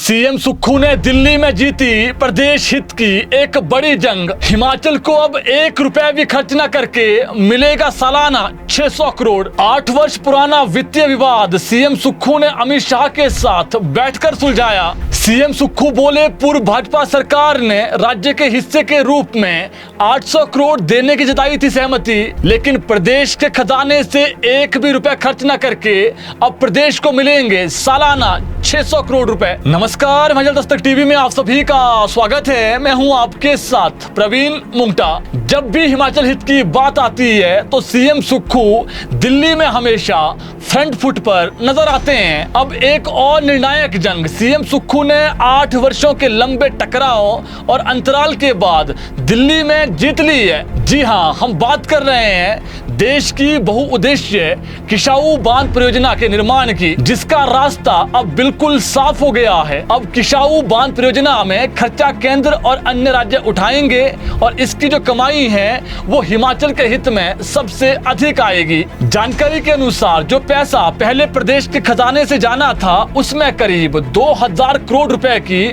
CM Sukhu ने दिल्ली में जीती प्रदेश हित की एक बड़ी जंग। हिमाचल को अब 1 रुपया भी खर्च न करके मिलेगा सालाना 600 करोड़। 8 वर्ष पुराना वित्तीय विवाद सीएम सुक्खू ने अमित शाह के साथ बैठकर सुलझाया। सीएम सुक्खू बोले, पूर्व भाजपा सरकार ने राज्य के हिस्से के रूप में 800 करोड़ देने की जताई थी सहमति, लेकिन प्रदेश के खजाने से 1 भी रुपया खर्च न करके अब प्रदेश को मिलेंगे सालाना 600 करोड़ रुपए। नमस्कार, हिमाचल दस्तक टीवी में आप सभी का स्वागत है। मैं हूं आपके साथ प्रवीण मुंगटा। जब भी हिमाचल हित की बात आती है तो सीएम सुक्खू दिल्ली में हमेशा फ्रंट फुट पर नजर आते हैं। अब एक और निर्णायक जंग सीएम सुक्खू ने 8 वर्षों के लंबे टकराव और अंतराल के बाद दिल्ली में जीत ली है। जी हां, हम बात कर रहे हैं देश की बहुउद्देश्य किसाऊ बांध परियोजना के निर्माण की, जिसका रास्ता अब बिल्कुल साफ हो गया है। अब किसाऊ बांध परियोजना में खर्चा केंद्र और अन्य राज्य उठाएंगे और इसकी जो कमाई है वो हिमाचल के हित में सबसे अधिक आएगी। जानकारी के अनुसार जो पैसा पहले प्रदेश के खजाने से जाना था उसमें करीब 2000 करोड़ रुपए की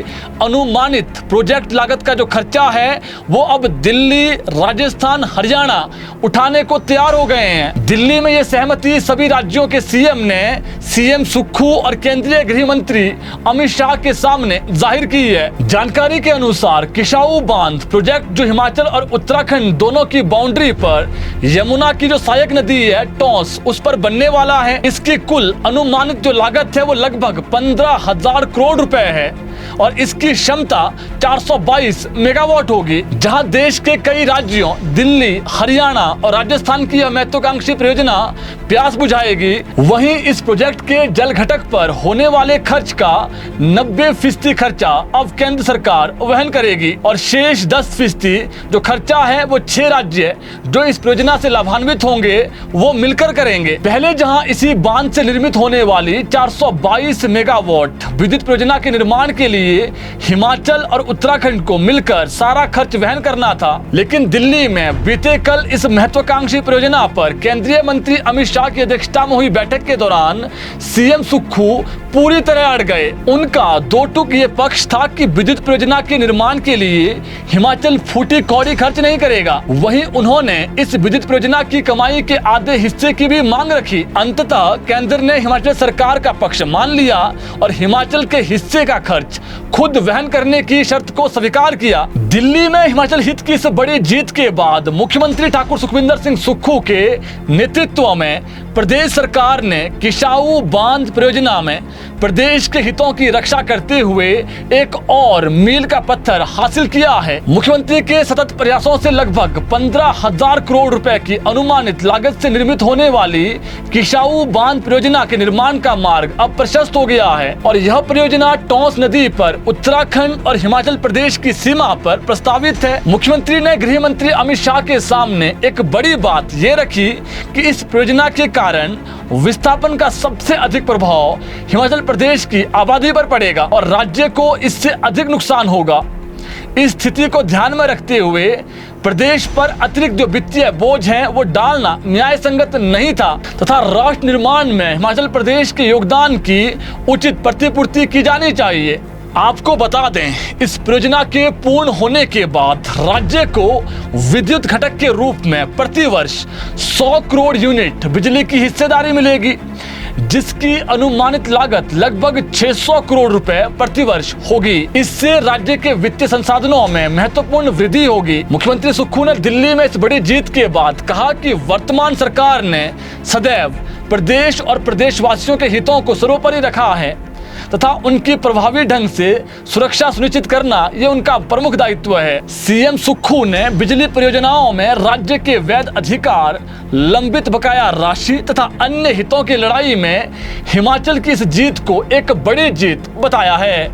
अनुमानित प्रोजेक्ट लागत का जो खर्चा है वो अब दिल्ली, राजस्थान, हरियाणा उठाने को तैयार हो गए हैं। दिल्ली में ये सहमति सभी राज्यों के सीएम ने सीएम सुक्खू और केंद्रीय गृह मंत्री अमित शाह के सामने जाहिर की है। जानकारी के अनुसार किसाऊ बांध प्रोजेक्ट जो हिमाचल और उत्तराखंड दोनों की बाउंड्री पर यमुना की जो सहायक नदी है टॉस, उस पर बनने वाला है। इसकी कुल अनुमानित जो लागत है वो लगभग 15,000 करोड़ रुपए है और इसकी क्षमता 422 मेगावाट होगी। जहां देश के कई राज्यों दिल्ली, हरियाणा और राजस्थान की यह महत्वाकांक्षी परियोजना प्यास बुझाएगी, वहीं इस प्रोजेक्ट के जल घटक पर होने वाले खर्च का 90% खर्चा अब केंद्र सरकार वहन करेगी और शेष 10% जो खर्चा है वो 6 राज्य जो इस परियोजना से लाभान्वित होंगे वो मिलकर करेंगे। पहले जहां इसी बांध से निर्मित होने वाली 422 मेगावाट विद्युत परियोजना के निर्माण के लिए हिमाचल और उत्तराखंड को मिलकर सारा खर्च वहन करना था, लेकिन दिल्ली में बीते कल इस महत्वाकांक्षी परियोजना पर केंद्रीय मंत्री अमित शाह की अध्यक्षता में हुई बैठक के दौरान सीएम सुक्खू पूरी तरह अड़ गए। उनका दो टूक ये पक्ष था कि विद्युत परियोजना के निर्माण के लिए हिमाचल फूटी कौड़ी खर्च नहीं करेगा। वहीं उन्होंने इस विद्युत परियोजना की कमाई के आधे हिस्से की भी मांग रखी। अंततः केंद्र ने हिमाचल सरकार का पक्ष मान लिया और हिमाचल के हिस्से का खर्च खुद वहन करने की शर्त को स्वीकार किया। दिल्ली में हिमाचल हित की इस बड़ी जीत के बाद मुख्यमंत्री ठाकुर सुखविंदर सिंह सुक्खू के नेतृत्व में प्रदेश सरकार ने किसाऊ बांध परियोजना में प्रदेश के हितों की रक्षा करते हुए एक और मील का पत्थर हासिल किया है। मुख्यमंत्री के सतत प्रयासों से लगभग 15,000 करोड़ रुपए की अनुमानित लागत से निर्मित होने वाली किसाऊ बांध परियोजना के निर्माण का मार्ग अब प्रशस्त हो गया है और यह परियोजना टॉस नदी पर उत्तराखंड और हिमाचल प्रदेश की सीमा पर प्रस्तावित है। मुख्यमंत्री ने गृह मंत्री अमित शाह के सामने एक बड़ी बात ये रखी कि इस परियोजना के कारण विस्थापन का सबसे अधिक प्रभाव हिमाचल प्रदेश की आबादी पर पड़ेगा और राज्य को इससे अधिक नुकसान होगा। इस स्थिति को ध्यान में रखते हुए प्रदेश पर अतिरिक्त जो वित्तीय बोझ है वो डालना न्याय संगत नहीं था तथा राष्ट्र निर्माण में हिमाचल प्रदेश के योगदान की उचित प्रतिपूर्ति की जानी चाहिए। आपको बता दें, इस परियोजना के पूर्ण होने के बाद राज्य को विद्युत घटक के रूप में प्रतिवर्ष 100 करोड़ यूनिट बिजली की हिस्सेदारी मिलेगी, जिसकी अनुमानित लागत लगभग 600 करोड़ रुपए प्रतिवर्ष होगी। इससे राज्य के वित्तीय संसाधनों में महत्वपूर्ण वृद्धि होगी। मुख्यमंत्री सुक्खू ने दिल्ली में इस बड़ी जीत के बाद कहा कि वर्तमान सरकार ने सदैव प्रदेश और प्रदेशवासियों के हितों को सर्वोपरि रखा है तथा उनकी प्रभावी ढंग से सुरक्षा सुनिश्चित करना ये उनका प्रमुख दायित्व है। सीएम सुक्खू ने बिजली परियोजनाओं में राज्य के वैध अधिकार, लंबित बकाया राशि तथा अन्य हितों की लड़ाई में हिमाचल की इस जीत को एक बड़ी जीत बताया है।